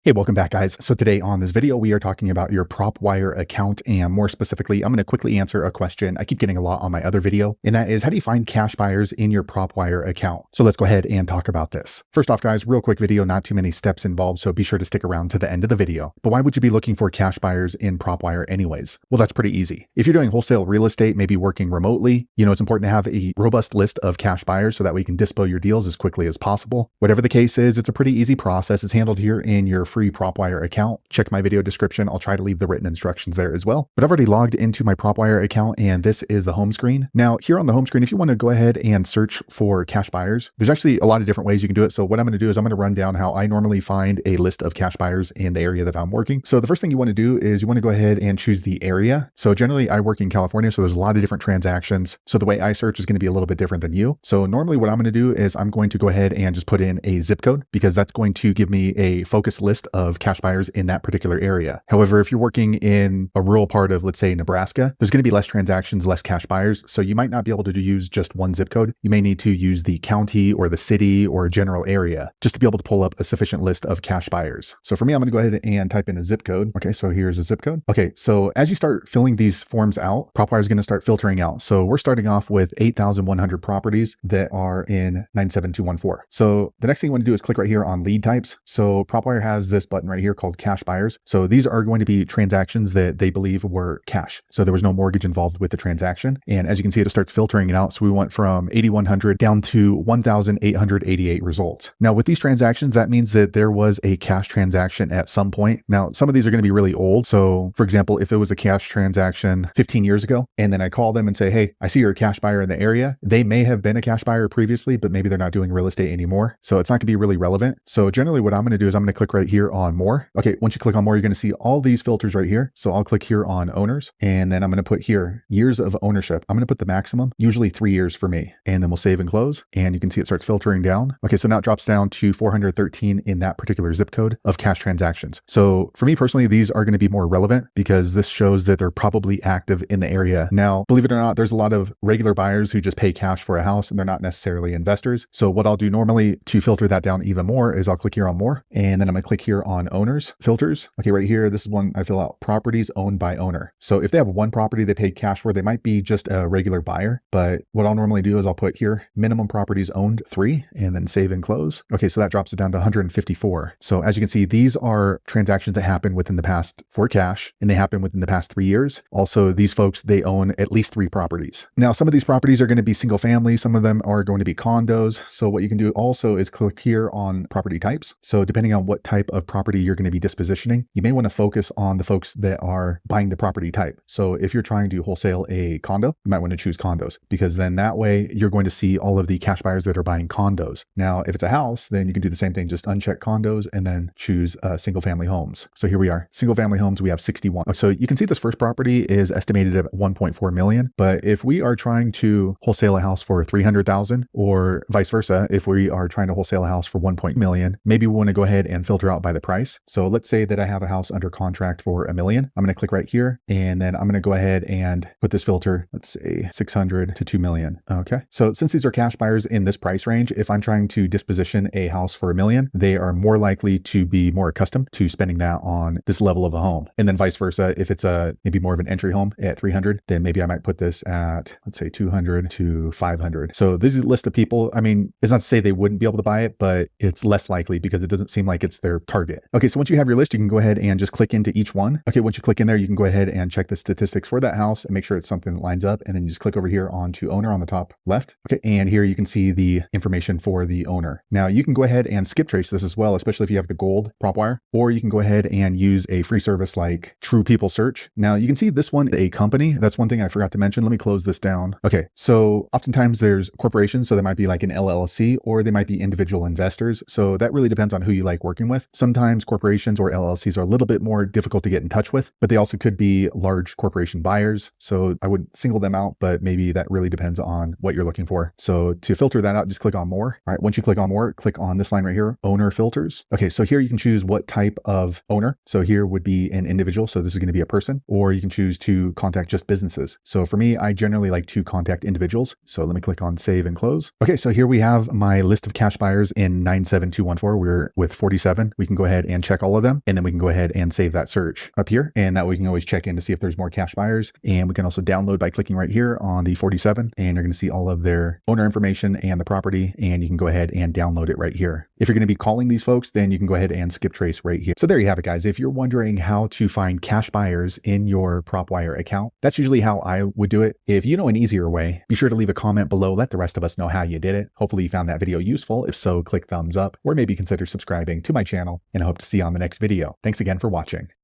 Hey, welcome back, guys. So today on this video, we are talking about your Propwire account, and more specifically, I'm going to quickly answer a question I keep getting a lot on my other video, and that is, how do you find cash buyers in your Propwire account? So let's go ahead and talk about this. First off, guys, real quick video, not too many steps involved, so be sure to stick around to the end of the video. But why would you be looking for cash buyers in Propwire anyways? Well, that's pretty easy. If you're doing wholesale real estate, maybe working remotely, it's important to have a robust list of cash buyers so that way you can dispo your deals as quickly as possible. Whatever the case is, it's a pretty easy process. It's handled here in your free Propwire account. Check my video description. I'll try to leave the written instructions there as well. But I've already logged into my Propwire account, and this is the home screen. Now, here on the home screen, if you want to go ahead and search for cash buyers, there's actually a lot of different ways you can do it. So what I'm going to do is I'm going to run down how I normally find a list of cash buyers in the area that I'm working. So the first thing you want to do is you want to go ahead and choose the area. So generally I work in California, so there's a lot of different transactions. So the way I search is going to be a little bit different than you. So normally what I'm going to do is I'm going to go ahead and just put in a zip code, because that's going to give me a focused list of cash buyers in that particular area. However, if you're working in a rural part of, let's say, Nebraska, there's going to be less transactions, less cash buyers. So you might not be able to use just one zip code. You may need to use the county or the city or general area just to be able to pull up a sufficient list of cash buyers. So for me, I'm going to go ahead and type in a zip code. Okay, so here's a zip code. Okay, so as you start filling these forms out, Propwire is going to start filtering out. So we're starting off with 8,100 properties that are in 97214. So the next thing you want to do is click right here on lead types. So Propwire has this button right here called cash buyers. So these are going to be transactions that they believe were cash. So there was no mortgage involved with the transaction. And as you can see, it starts filtering it out. So we went from 8,100 down to 1,888 results. Now with these transactions, that means that there was a cash transaction at some point. Now, some of these are going to be really old. So for example, if it was a cash transaction 15 years ago, and then I call them and say, hey, I see you're a cash buyer in the area. They may have been a cash buyer previously, but maybe they're not doing real estate anymore. So it's not going to be really relevant. So generally what I'm going to do is I'm going to click right here on more. Okay, once you click on more, you're going to see all these filters right here. So I'll click here on owners, and then I'm going to put here years of ownership. I'm going to put the maximum, usually 3 years for me, and then we'll save and close. And you can see it starts filtering down. Okay, so now it drops down to 413 in that particular zip code of cash transactions. So for me personally, these are going to be more relevant because this shows that they're probably active in the area. Now, believe it or not, there's a lot of regular buyers who just pay cash for a house and they're not necessarily investors. So what I'll do normally to filter that down even more is I'll click here on more, and then I'm going to click here on owners filters. Okay, right here, this is one I fill out, properties owned by owner. So if they have one property they paid cash for, they might be just a regular buyer. But what I'll normally do is I'll put here minimum properties owned 3, and then save and close. Okay, so that drops it down to 154. So as you can see, these are transactions that happen within the past for cash, and they happen within the past 3 years. Also, these folks, they own at least 3 properties. Now, some of these properties are going to be single family. Some of them are going to be condos. So what you can do also is click here on property types. So depending on what type of property you're going to be dispositioning, you may want to focus on the folks that are buying the property type. So if you're trying to wholesale a condo, you might want to choose condos, because then that way you're going to see all of the cash buyers that are buying condos. Now, if it's a house, then you can do the same thing, just uncheck condos and then choose single family homes. So here we are, single family homes, we have 61. So you can see this first property is estimated at 1.4 million. But if we are trying to wholesale a house for 300,000, or vice versa, if we are trying to wholesale a house for 1 million, maybe we want to go ahead and filter out by the price. So let's say that I have a house under contract for $1 million. I'm going to click right here, and then I'm going to go ahead and put this filter, let's say 600 to 2 million. Okay. So since these are cash buyers in this price range, if I'm trying to disposition a house for $1 million, they are more likely to be more accustomed to spending that on this level of a home. And then vice versa, if it's maybe more of an entry home at 300, then maybe I might put this at, let's say 200 to 500. So this is a list of people. I mean, it's not to say they wouldn't be able to buy it, but it's less likely because it doesn't seem like it's their target. Okay, so once you have your list, you can go ahead and just click into each one. Okay, once you click in there, you can go ahead and check the statistics for that house and make sure it's something that lines up. And then you just click over here onto owner on the top left. Okay, and here you can see the information for the owner. Now you can go ahead and skip trace this as well, especially if you have the gold Propwire, or you can go ahead and use a free service like True People Search. Now you can see this one, a company. That's one thing I forgot to mention. Let me close this down. Okay, so oftentimes there's corporations, so there might be like an LLC, or they might be individual investors. So that really depends on who you like working with. Sometimes corporations or LLCs are a little bit more difficult to get in touch with, but they also could be large corporation buyers. So I would single them out, but maybe that really depends on what you're looking for. So to filter that out, just click on more. All right, once you click on more, click on this line right here, owner filters. Okay, so here you can choose what type of owner. So here would be an individual. So this is going to be a person, or you can choose to contact just businesses. So for me, I generally like to contact individuals. So let me click on save and close. Okay, so here we have my list of cash buyers in 97214. We're with 47. We can can go ahead and check all of them. And then we can go ahead and save that search up here. And that way we can always check in to see if there's more cash buyers. And we can also download by clicking right here on the 47. And you're going to see all of their owner information and the property. And you can go ahead and download it right here. If you're going to be calling these folks, then you can go ahead and skip trace right here. So there you have it, guys. If you're wondering how to find cash buyers in your Propwire account, that's usually how I would do it. If you know an easier way, be sure to leave a comment below. Let the rest of us know how you did it. Hopefully you found that video useful. If so, click thumbs up or maybe consider subscribing to my channel, and I hope to see you on the next video. Thanks again for watching.